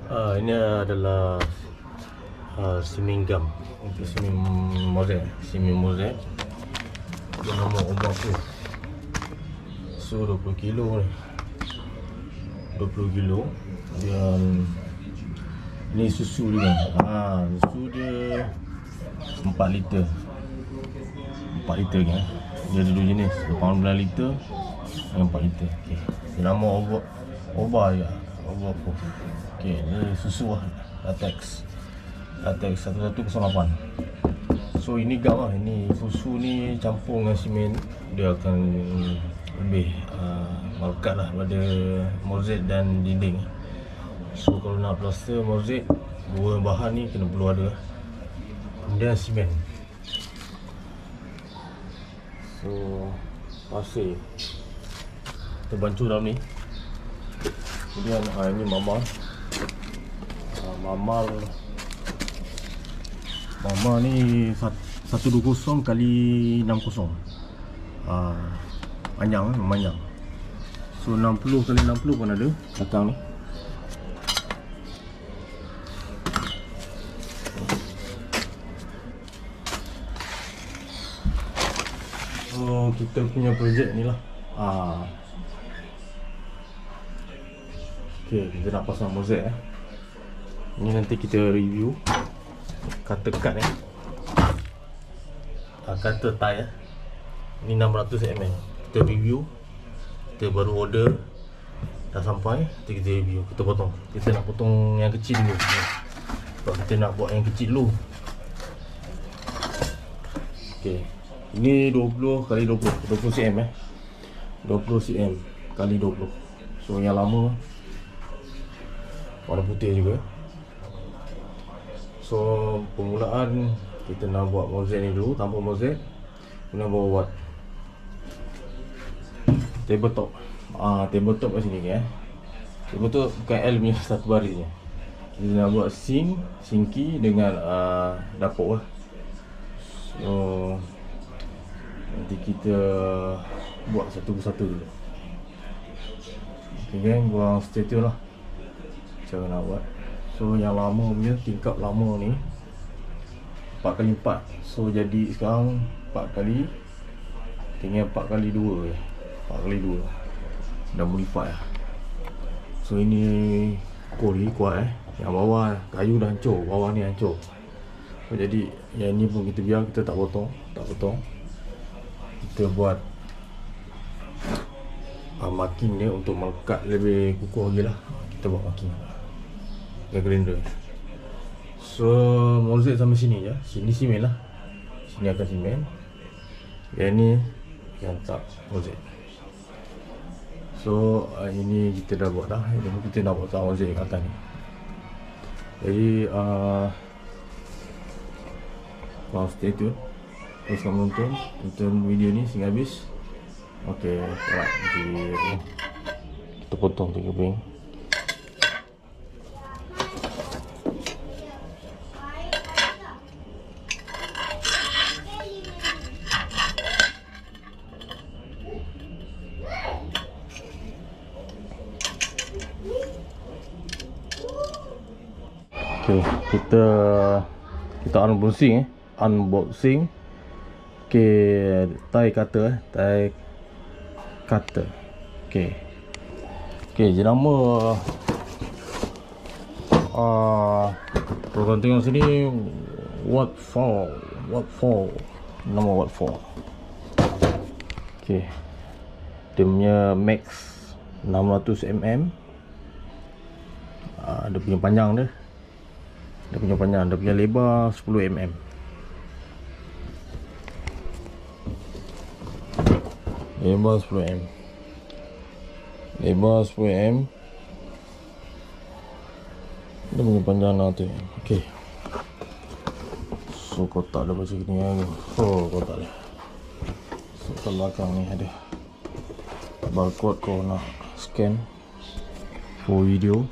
Ini adalah simen gam untuk simen mozaik. Simen mozaik dia nama ombak tu. So 20 kilo ni, 20 kilo. Dan ni susu dia. Susu dia 4 liter. 4 liter kan. Dia ada dua jenis, 18 liter dan 4 liter. Okey. Dia nama obat je. Obat apa? Okey, ni susu lah. Latex 1108. So ini gam lah. Ini susu ni campur dengan simen, dia akan lebih melekat lah pada mozaik dan dinding. So kalau nak plaster mozaik, dua bahan ni kena perlu ada. Kemudian simen. So pasir kita bancuh dalam ni. Kemudian ini mamal. Mamal ni 120 kali 60. Panjang. So 60 kali 60 pun ada belakang ni. So kita punya projek ni lah. Okay, kita nak pasang mozaik. Ni nanti kita review kata cut kata tie. Ni 600mm. Kita review. Kita baru order, dah sampai, kita review. Kita potong. Kita nak potong yang kecil dulu. Sebab kita nak buat yang kecil dulu. Okay. Ini 20 kali 20 cm 20 cm kali 20. So yang lama warna putih juga. So permulaan kita nak buat mozaik ni dulu tanpa mozaik. Kemudian baru buat tabletop. Tabletop kat sini ya. Tabletop bukan L punya satu barisnya. Kita nak buat sinki dengan dapur lah. So nanti kita buat satu persatu dulu. Okay gang, korang stay tune lah cara nak buat. So yang lama punya, tingkap lama ni 4x4. So jadi sekarang 4 kali, tinggal 4 kali 2 je. 4 kali 2 dah modify lah. So ini pukul ni kuat Yang bawah kayu dah hancur, bawah ni hancur. So jadi yang ni pun kita biar, kita tak potong. Kita buat marking dia untuk melekat lebih kukuh lagi lah. Kita buat marking dengan grinder. So mozaik sampai sini je. Sini simen lah. Sini akan simen. Yang ni yang tak mozaik. So ini kita dah buat dah. Ini kita nak buat mozaik kat atas ni. Jadi korang stay tune, teruskan menonton video ni sehingga habis. Okay, alright. Kita potong 3 keping. Okay, kita unboxing. Okay, tie cutter. Okay, jenama korang tengok sini, what for, nama what for. Okay, dia punya max 600mm. Dia punya panjang dia. Dia punya lebar 10mm. Lebar 10mm. Dia punya panjang 600mm. Okay. So kotak dia macam ni lagi. Kotak dia. So kat belakang ni ada barcode kau nak scan for video.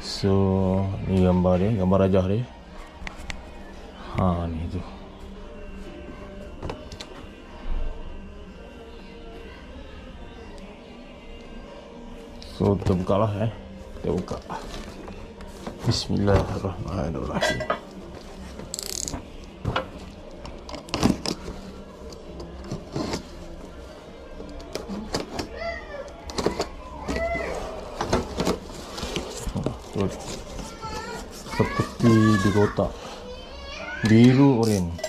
So ni gambar dia, gambar rajah dia. Ni tu. So kita buka lah Kita buka. Bismillahirrahmanirrahim. Seperti di kotak, biru oranye.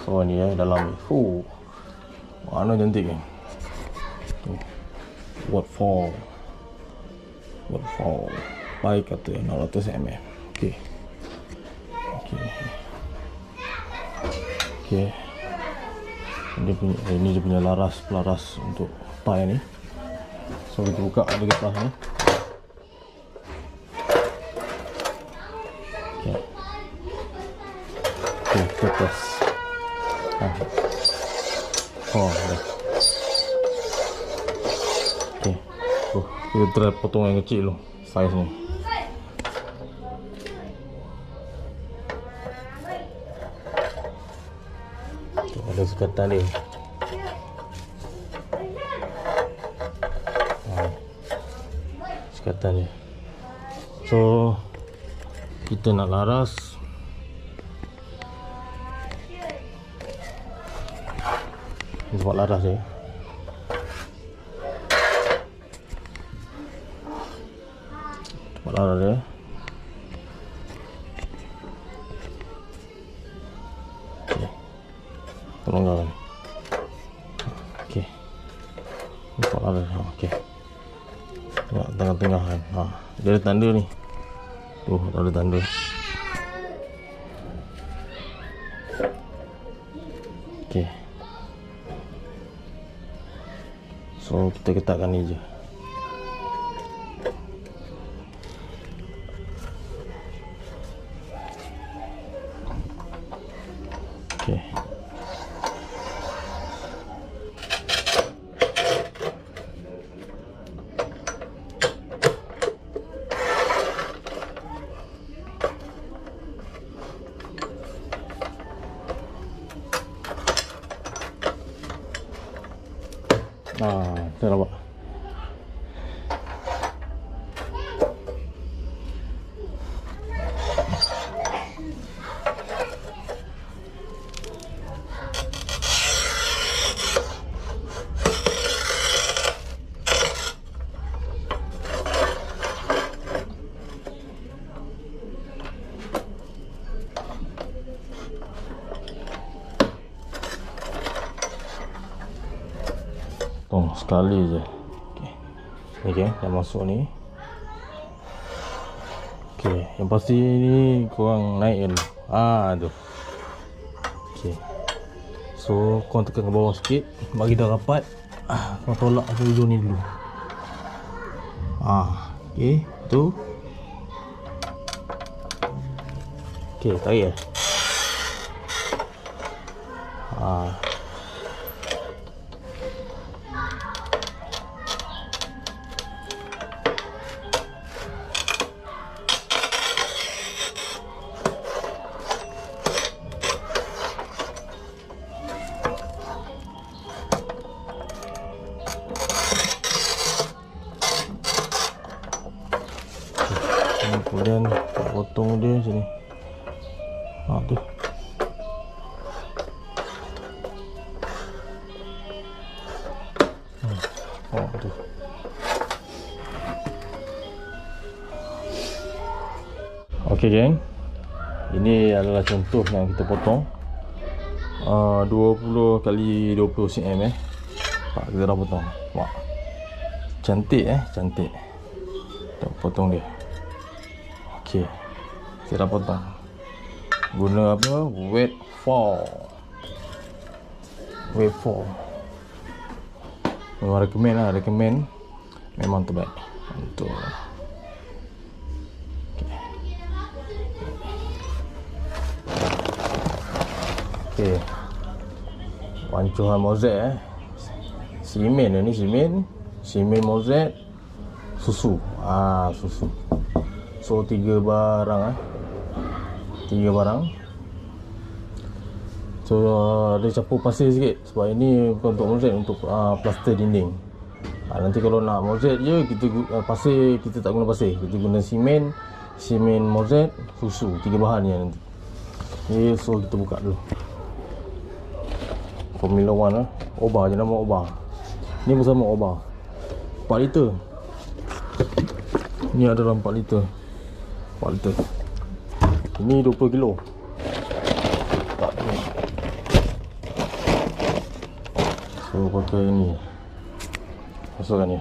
Oh ni dalam ni. Mana cantik kan. Waterfall. Baik kata 600 ml. Okey. Ini dia punya pelaras untuk tie ni. So kita buka ada kertas ni. Okey, kertas. Dah. Okey. Kita try potong yang kecil dulu. Saiz ni. Ada sukatan dia. Sukatan dia. So kita nak laras. Ini buat laras dia. Buat laras dia. Tolongkan. Okey. Buat laras. Okey. Tengok tengah-tengah kan. Dia ada tanda ni. Tuh, ada tanda. Okey. So kita ketatkan ni je. Okey. Kita nampak. Sekali je. Okey, dah masuk ni. Okey, yang pasti ni korang naik dulu. Tu. Okey. So korang tekan ke bawah sikit, bagi dah rapat. Korang tolak ke hujung ni dulu. Okey, tu. Okey, tarik kemudian potong dia sini. Tu. Tu. Okey geng. Ini adalah contoh yang kita potong. 20 kali 20 cm kita dah potong. Wah. Cantik cantik. Kita potong dia. Okey. Kita dah potong. Guna apa? Weight 4. Memang recommend memang terbaik untuk okey. Pancuran mozaik Simen ni simen mozaik susu. Susu. So 3 barang 3 barang. So dia campur pasir sikit sebab ini bukan untuk mozaik, untuk plaster dinding. Nanti kalau nak mozaik je kita pasir, kita tak guna pasir, kita guna simen mozaik, susu, 3 bahan ni nanti. So kita buka dulu Formula One Oba je nama Oba. Ni bersama Oba 4 liter. Ni adalah 4 liter. Ini 20 kilo. So pakai ni, masukkan ni.